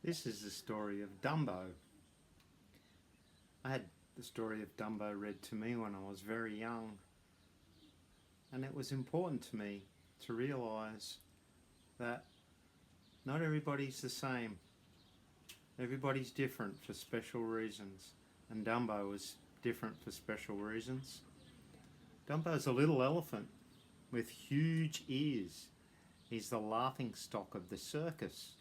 This is the story of Dumbo. I had the story of Dumbo read to me when I was very young, and it was important to me to realise that not everybody's the same. Everybody's different for special reasons, and Dumbo was different for special reasons. Dumbo's a little elephant with huge ears. He's the laughing stock of the circus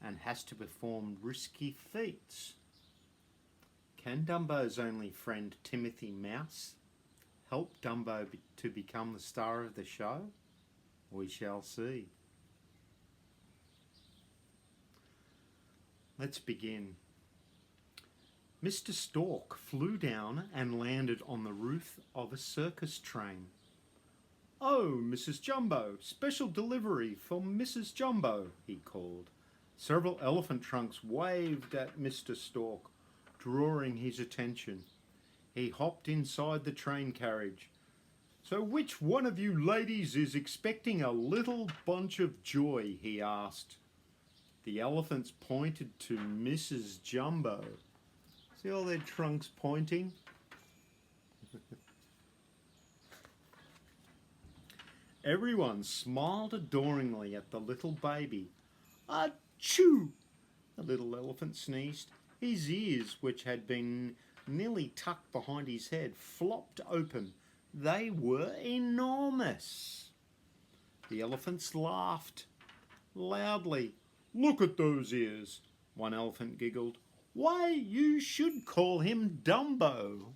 and has to perform risky feats. Can Dumbo's only friend Timothy Mouse help Dumbo to become the star of the show? We shall see. Let's begin. Mr. Stork flew down and landed on the roof of a circus train. "Oh, Mrs. Jumbo, special delivery for Mrs. Jumbo," he called. Several elephant trunks waved at Mr. Stork, drawing his attention. He hopped inside the train carriage. "So which one of you ladies is expecting a little bunch of joy?" he asked. The elephants pointed to Mrs. Jumbo. See all their trunks pointing? Everyone smiled adoringly at the little baby. "Achoo!" The little elephant sneezed. His ears, which had been nearly tucked behind his head, flopped open. They were enormous. The elephants laughed loudly. "Look at those ears," one elephant giggled. "Why, you should call him Dumbo."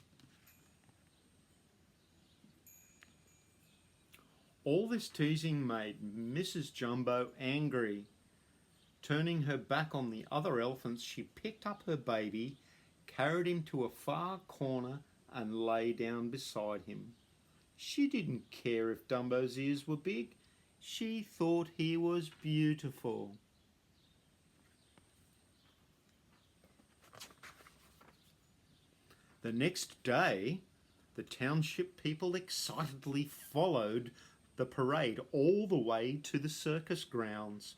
All this teasing made Mrs. Jumbo angry. Turning her back on the other elephants, she picked up her baby, carried him to a far corner and lay down beside him. She didn't care if Dumbo's ears were big. She thought he was beautiful. The next day, the township people excitedly followed the parade all the way to the circus grounds.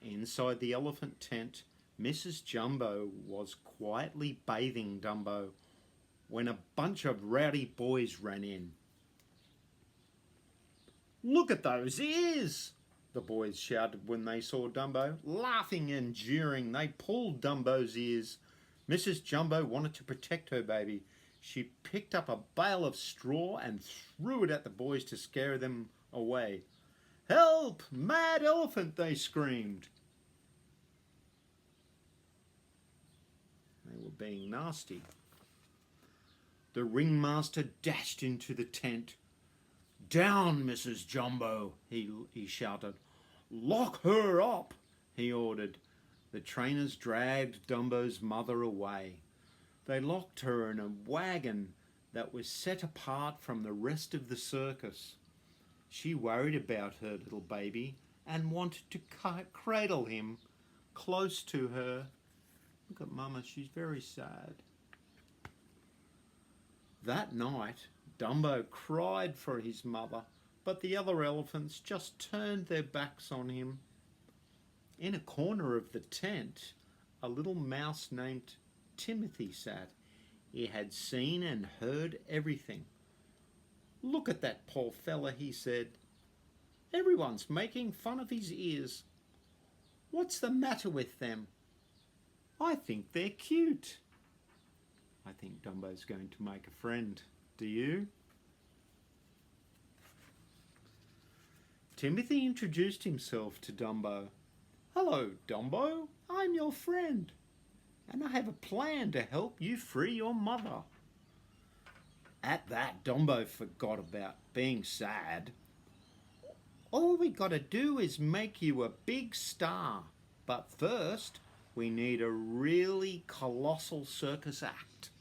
Inside the elephant tent, Mrs. Jumbo was quietly bathing Dumbo when a bunch of rowdy boys ran in. "Look at those ears!" the boys shouted when they saw Dumbo. Laughing and jeering, they pulled Dumbo's ears. Mrs. Jumbo wanted to protect her baby. She picked up a bale of straw and threw it at the boys to scare them away. "Help! Mad elephant!" they screamed. They were being nasty. The ringmaster dashed into the tent. "Down, Mrs. Jumbo!" he shouted. "Lock her up!" he ordered. The trainers dragged Dumbo's mother away. They locked her in a wagon that was set apart from the rest of the circus. She worried about her little baby and wanted to cradle him close to her. Look at Mama, she's very sad. That night, Dumbo cried for his mother, but the other elephants just turned their backs on him. In a corner of the tent, a little mouse named Timothy sat. He had seen and heard everything. "Look at that poor fella," he said. "Everyone's making fun of his ears. What's the matter with them? I think they're cute." I think Dumbo's going to make a friend. Do you? Timothy introduced himself to Dumbo. "Hello, Dumbo. I'm your friend, and I have a plan to help you free your mother." At that, Dumbo forgot about being sad. "All we gotta do is make you a big star, but first we need a really colossal circus act."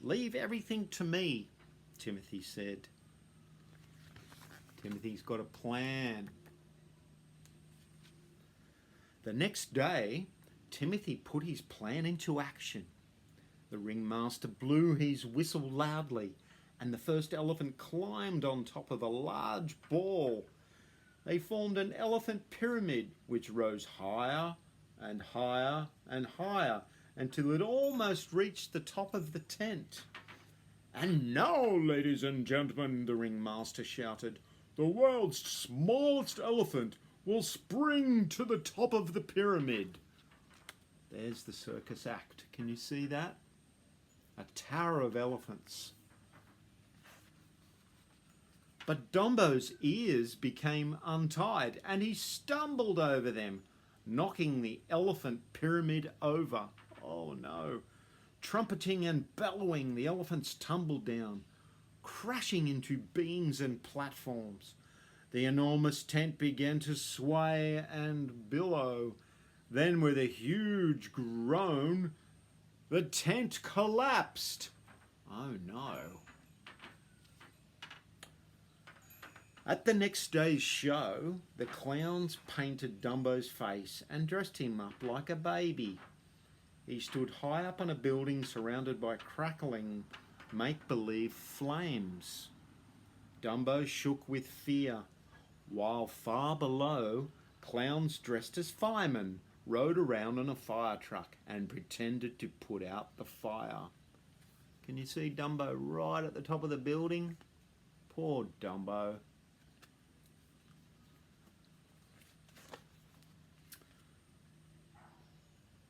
"Leave everything to me," Timothy said. Timothy's got a plan. The next day, Timothy put his plan into action. The ringmaster blew his whistle loudly, and the first elephant climbed on top of a large ball. They formed an elephant pyramid which rose higher and higher until it almost reached the top of the tent. "And now, ladies and gentlemen," the ringmaster shouted, "the world's smallest elephant will spring to the top of the pyramid." There's the circus act. Can you see that? A tower of elephants. But Dumbo's ears became untied and he stumbled over them, knocking the elephant pyramid over. Oh no. Trumpeting and bellowing, the elephants tumbled down, crashing into beams and platforms. The enormous tent began to sway and billow. Then, with a huge groan, the tent collapsed. Oh no. At the next day's show, the clowns painted Dumbo's face and dressed him up like a baby. He stood high up on a building surrounded by crackling, make-believe flames. Dumbo shook with fear, while far below, clowns dressed as firemen rode around on a fire truck and pretended to put out the fire. Can you see Dumbo right at the top of the building? Poor Dumbo.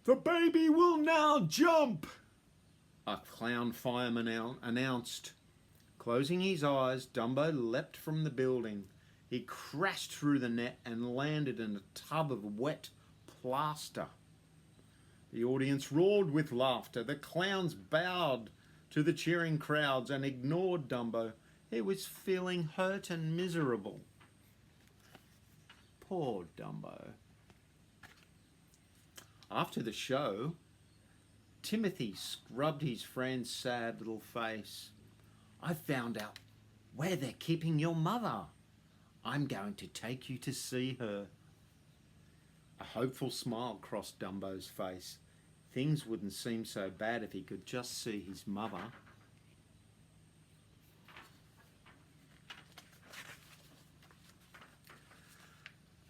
"The baby will now jump," a clown fireman announced. Closing his eyes, Dumbo leapt from the building. He crashed through the net and landed in a tub of wet plaster. The audience roared with laughter. The clowns bowed to the cheering crowds and ignored Dumbo. He was feeling hurt and miserable. Poor Dumbo. After the show, Timothy scrubbed his friend's sad little face. "I found out where they're keeping your mother. I'm going to take you to see her." A hopeful smile crossed Dumbo's face. Things wouldn't seem so bad if he could just see his mother.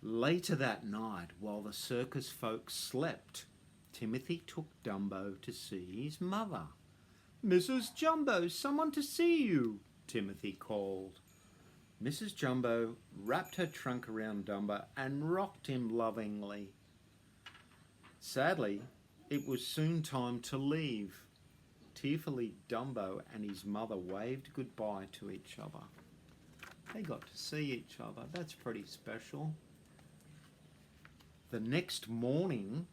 Later that night, while the circus folks slept, Timothy took Dumbo to see his mother. "Mrs. Jumbo, someone to see you," Timothy called. Mrs. Jumbo wrapped her trunk around Dumbo and rocked him lovingly. Sadly, it was soon time to leave. Tearfully, Dumbo and his mother waved goodbye to each other. They got to see each other. That's pretty special. The next morning,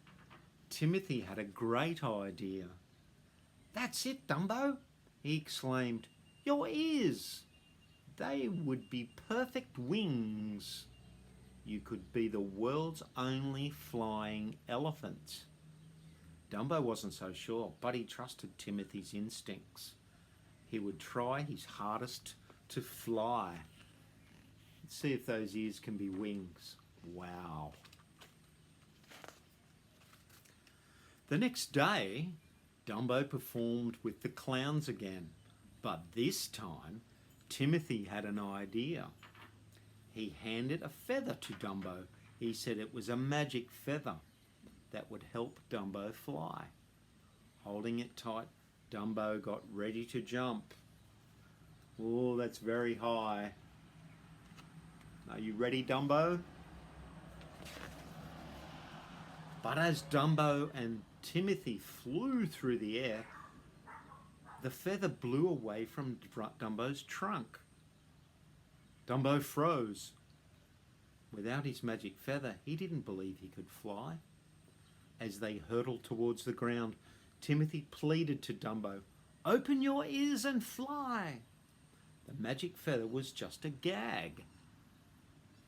Timothy had a great idea. "That's it, Dumbo," he exclaimed. "Your ears! They would be perfect wings. You could be the world's only flying elephant." Dumbo wasn't so sure, but he trusted Timothy's instincts. He would try his hardest to fly. Let's see if those ears can be wings. Wow. The next day, Dumbo performed with the clowns again, but this time Timothy had an idea. He handed a feather to Dumbo. He said it was a magic feather that would help Dumbo fly. Holding it tight, Dumbo got ready to jump. Oh, that's very high. Are you ready, Dumbo? But as Dumbo and Timothy flew through the air, the feather blew away from Dumbo's trunk. Dumbo froze. Without his magic feather, he didn't believe he could fly. As they hurtled towards the ground, Timothy pleaded to Dumbo, "Open your ears and fly." The magic feather was just a gag.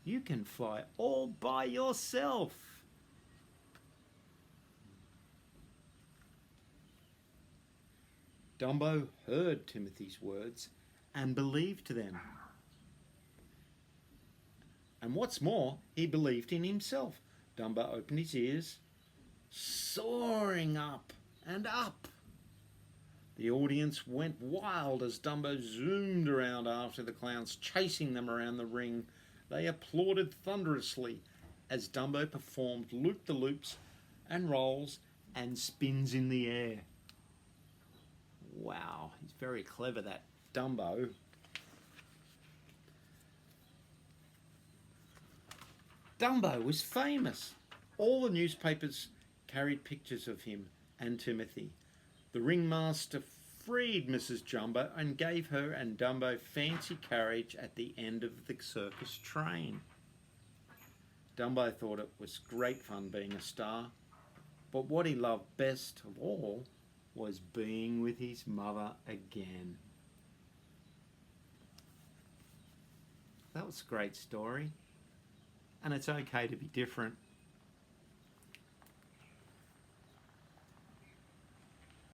"You can fly all by yourself." Dumbo heard Timothy's words and believed them. And what's more, he believed in himself. Dumbo opened his ears, soaring up and up. The audience went wild as Dumbo zoomed around after the clowns, chasing them around the ring. They applauded thunderously as Dumbo performed loop-the-loops and rolls and spins in the air. Wow, he's very clever, that Dumbo. Dumbo was famous. All the newspapers carried pictures of him and Timothy. The ringmaster freed Mrs. Jumbo and gave her and Dumbo fancy carriage at the end of the circus train. Dumbo thought it was great fun being a star, but what he loved best of all was being with his mother again. That was a great story, and it's okay to be different.